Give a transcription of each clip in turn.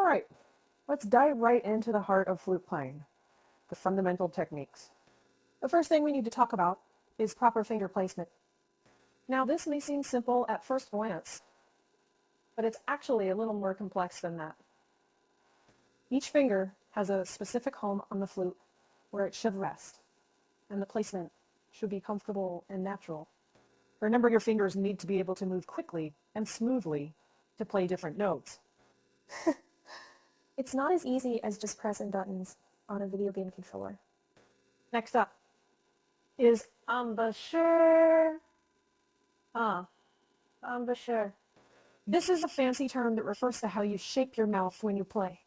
Alright, let's dive right into the heart of flute playing, the fundamental techniques. The first thing we need to talk about is proper finger placement. Now this may seem simple at first glance, but it's actually a little more complex than that. Each finger has a specific home on the flute where it should rest, and the placement should be comfortable and natural. Remember, your fingers need to be able to move quickly and smoothly to play different notes. It's not as easy as just pressing buttons on a video game controller. Next up is embouchure. Embouchure. This is a fancy term that refers to how you shape your mouth when you play.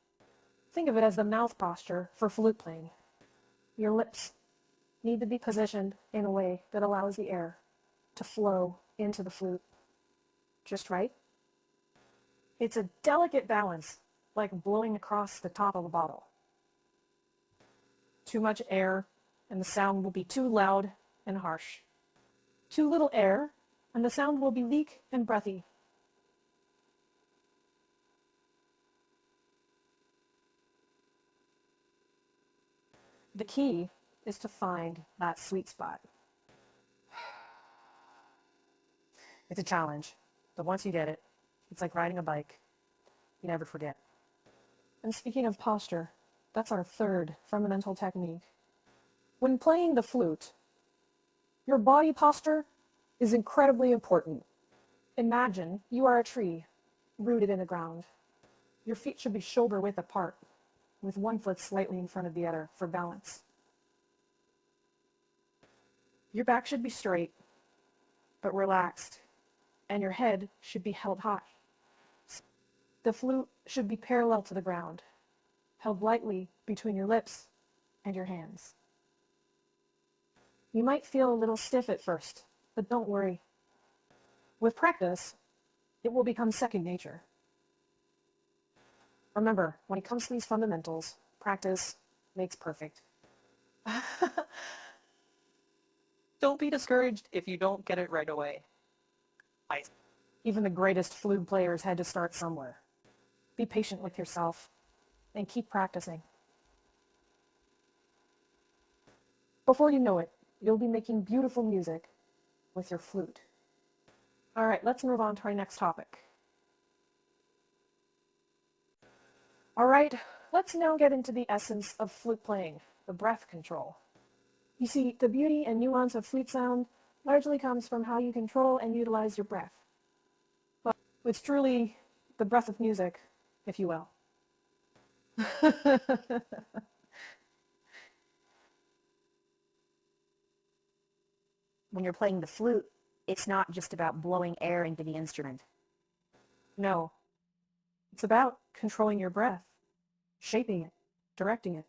Think of it as the mouth posture for flute playing. Your lips need to be positioned in a way that allows the air to flow into the flute just right. It's a delicate balance, like blowing across the top of a bottle. Too much air, and the sound will be too loud and harsh. Too little air, and the sound will be weak and breathy. The key is to find that sweet spot. It's a challenge, but once you get it, it's like riding a bike. You never forget. And speaking of posture, that's our third fundamental technique. When playing the flute, your body posture is incredibly important. Imagine you are a tree rooted in the ground. Your feet should be shoulder width apart, with one foot slightly in front of the other for balance. Your back should be straight, but relaxed, and your head should be held high. The flute should be parallel to the ground, held lightly between your lips and your hands. You might feel a little stiff at first, but don't worry. With practice, it will become second nature. Remember, when it comes to these fundamentals, practice makes perfect. Don't be discouraged if you don't get it right away. Even the greatest flute players had to start somewhere. Be patient with yourself and keep practicing. Before you know it, you'll be making beautiful music with your flute. All right, let's move on to our next topic. All right, let's now get into the essence of flute playing, the breath control. You see, the beauty and nuance of flute sound largely comes from how you control and utilize your breath. But it's truly the breath of music, if you will. When you're playing the flute, it's not just about blowing air into the instrument. No, it's about controlling your breath, shaping it, directing it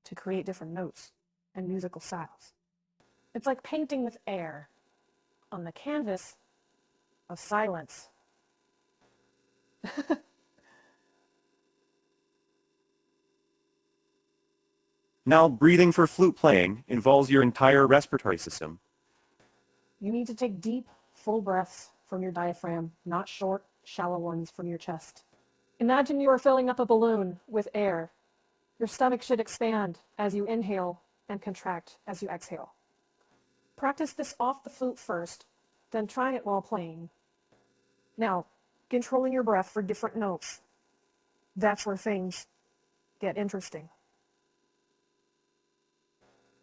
to create different notes and musical styles. It's like painting with air on the canvas of silence. Now, breathing for flute playing involves your entire respiratory system. You need to take deep, full breaths from your diaphragm, not short, shallow ones from your chest. Imagine you are filling up a balloon with air. Your stomach should expand as you inhale and contract as you exhale. Practice this off the flute first, then try it while playing. Now, controlling your breath for different notes. That's where things get interesting.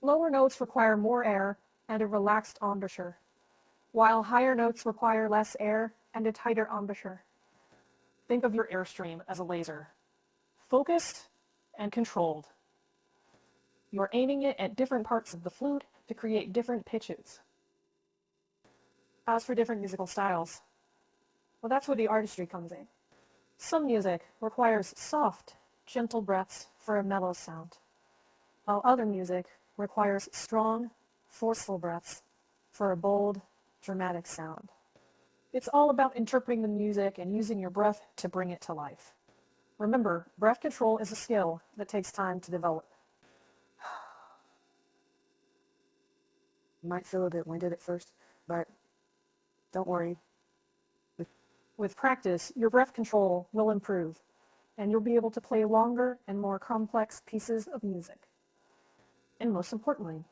Lower notes require more air and a relaxed embouchure, while higher notes require less air and a tighter embouchure. Think of your airstream as a laser, focused and controlled. You're aiming it at different parts of the flute to create different pitches. As for different musical styles, well, that's where the artistry comes in. Some music requires soft, gentle breaths for a mellow sound, while other music requires strong, forceful breaths for a bold, dramatic sound. It's all about interpreting the music and using your breath to bring it to life. Remember, breath control is a skill that takes time to develop. You might feel a bit winded at first, but don't worry. With practice, your breath control will improve, and you'll be able to play longer and more complex pieces of music. And most importantly,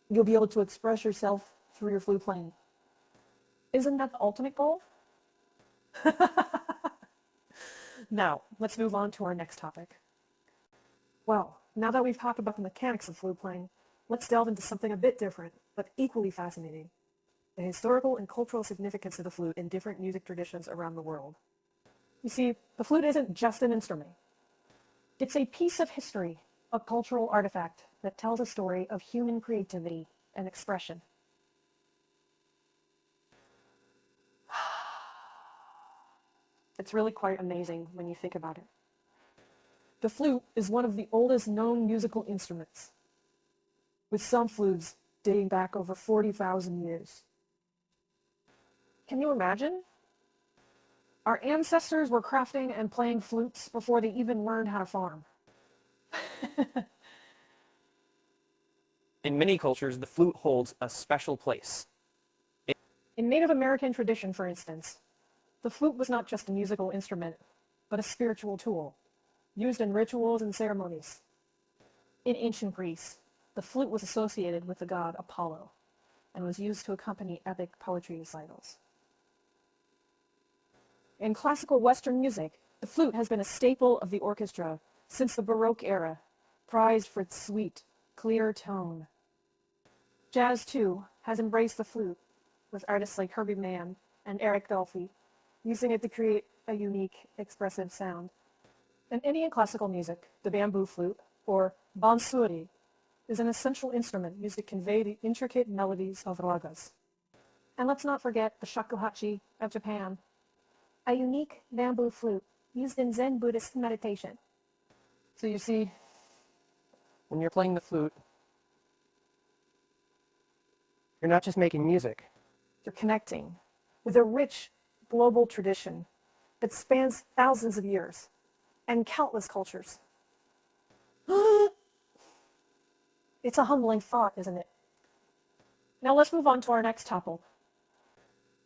you'll be able to express yourself through your flute playing. Isn't that the ultimate goal? Now, let's move on to our next topic. Well, now that we've talked about the mechanics of flute playing, let's delve into something a bit different, but equally fascinating: the historical and cultural significance of the flute in different music traditions around the world. You see, the flute isn't just an instrument. It's a piece of history, a cultural artifact that tells a story of human creativity and expression. It's really quite amazing when you think about it. The flute is one of the oldest known musical instruments, with some flutes dating back over 40,000 years. Can you imagine? Our ancestors were crafting and playing flutes before they even learned how to farm. In many cultures, the flute holds a special place. In Native American tradition, for instance, the flute was not just a musical instrument, but a spiritual tool, used in rituals and ceremonies. In ancient Greece, the flute was associated with the god Apollo and was used to accompany epic poetry recitals. In classical Western music, the flute has been a staple of the orchestra since the Baroque era, prized for its sweet, clear tone. Jazz, too, has embraced the flute, with artists like Herbie Mann and Eric Dolphy using it to create a unique, expressive sound. In Indian classical music, the bamboo flute, or bansuri, is an essential instrument used to convey the intricate melodies of ragas. And let's not forget the shakuhachi of Japan, a unique bamboo flute used in Zen Buddhist meditation. So you see, when you're playing the flute, you're not just making music. You're connecting with a rich global tradition that spans thousands of years and countless cultures. It's a humbling thought, isn't it? Now let's move on to our next topic.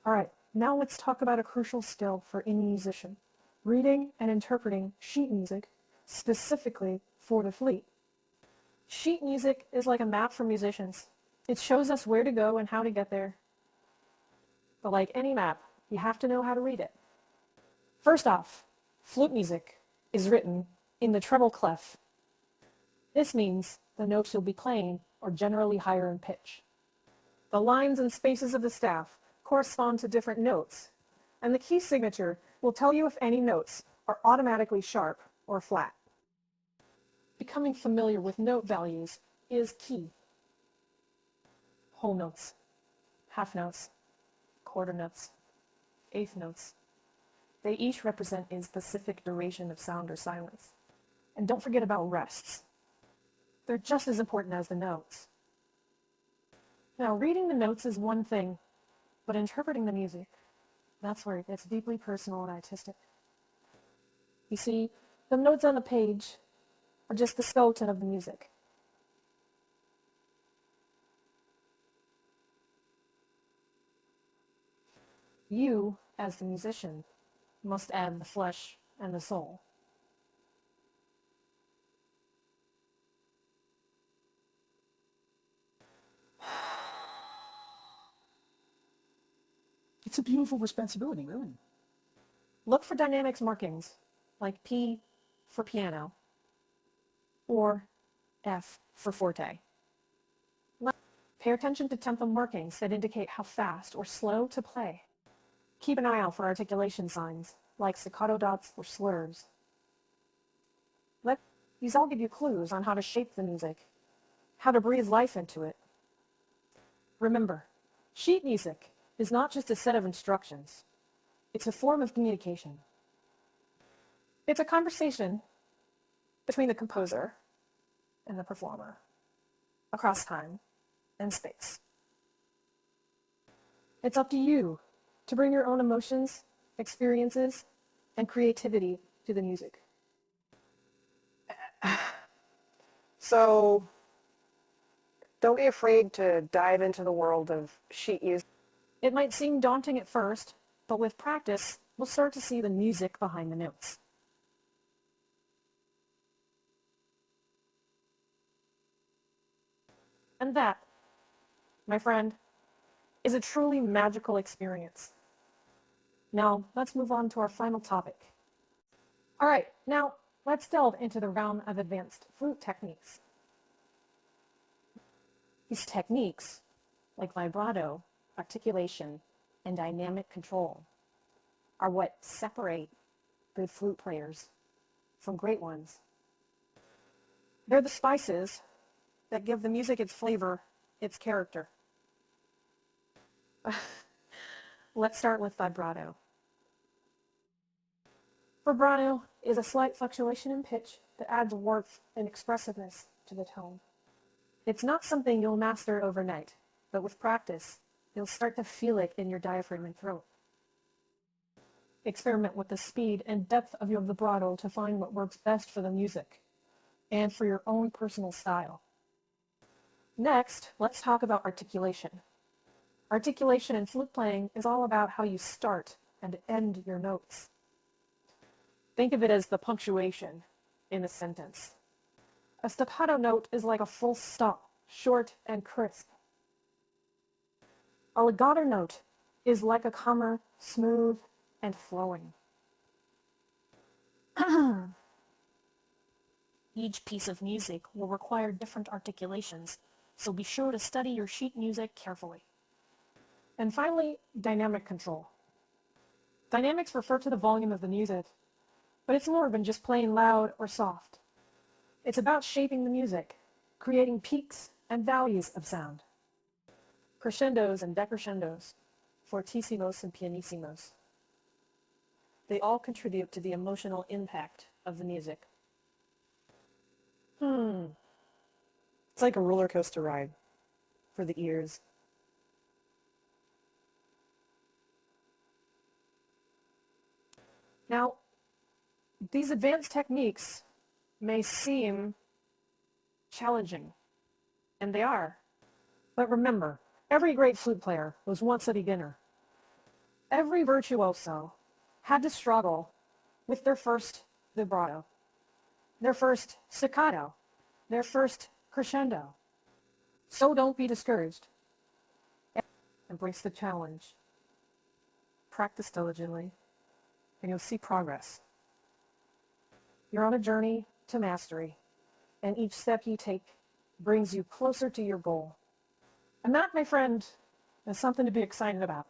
All right, now let's talk about a crucial skill for any musician: reading and interpreting sheet music specifically for the flute. Sheet music is like a map for musicians. It shows us where to go and how to get there. But like any map, you have to know how to read it. First off, flute music is written in the treble clef. This means the notes you'll be playing are generally higher in pitch. The lines and spaces of the staff correspond to different notes, and the key signature will tell you if any notes are automatically sharp or flat. Becoming familiar with note values is key. Whole notes, half notes, quarter notes, eighth notes. They each represent a specific duration of sound or silence. And don't forget about rests. They're just as important as the notes. Now, reading the notes is one thing, but interpreting the music, that's where it gets deeply personal and artistic. You see, the notes on the page are just the skeleton of the music. You, as the musician, must add the flesh and the soul. It's a beautiful responsibility, really. Look for dynamics markings, like P for piano, or F for forte. Pay attention to tempo markings that indicate how fast or slow to play. Keep an eye out for articulation signs, like staccato dots or slurs. These all give you clues on how to shape the music, how to breathe life into it. Remember, sheet music is not just a set of instructions. It's a form of communication. It's a conversation between the composer and the performer, across time and space. It's up to you to bring your own emotions, experiences, and creativity to the music. So don't be afraid to dive into the world of sheet music. It might seem daunting at first, but with practice, we'll start to see the music behind the notes. And that, my friend, is a truly magical experience. Now, let's move on to our final topic. All right, now let's delve into the realm of advanced flute techniques. These techniques, like vibrato, articulation, and dynamic control, are what separate good flute players from great ones. They're the spices that give the music its flavor, its character. Let's start with vibrato. Vibrato is a slight fluctuation in pitch that adds warmth and expressiveness to the tone. It's not something you'll master overnight, but with practice, you'll start to feel it in your diaphragm and throat. Experiment with the speed and depth of your vibrato to find what works best for the music and for your own personal style. Next, let's talk about articulation. Articulation in flute playing is all about how you start and end your notes. Think of it as the punctuation in a sentence. A staccato note is like a full stop, short and crisp. A legato note is like a comma, smooth and flowing. Each piece of music will require different articulations, so be sure to study your sheet music carefully. And finally, dynamic control. Dynamics refer to the volume of the music, but it's more than just playing loud or soft. It's about shaping the music, creating peaks and valleys of sound. Crescendos and decrescendos, fortissimos and pianissimos. They all contribute to the emotional impact of the music. It's like a roller coaster ride for the ears. Now, these advanced techniques may seem challenging, and they are. But remember, every great flute player was once a beginner. Every virtuoso had to struggle with their first vibrato, their first staccato, their first crescendo. So don't be discouraged. Embrace the challenge. Practice diligently, and you'll see progress. You're on a journey to mastery, and each step you take brings you closer to your goal. And that, my friend, is something to be excited about.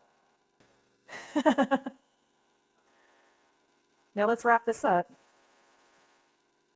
Now let's wrap this up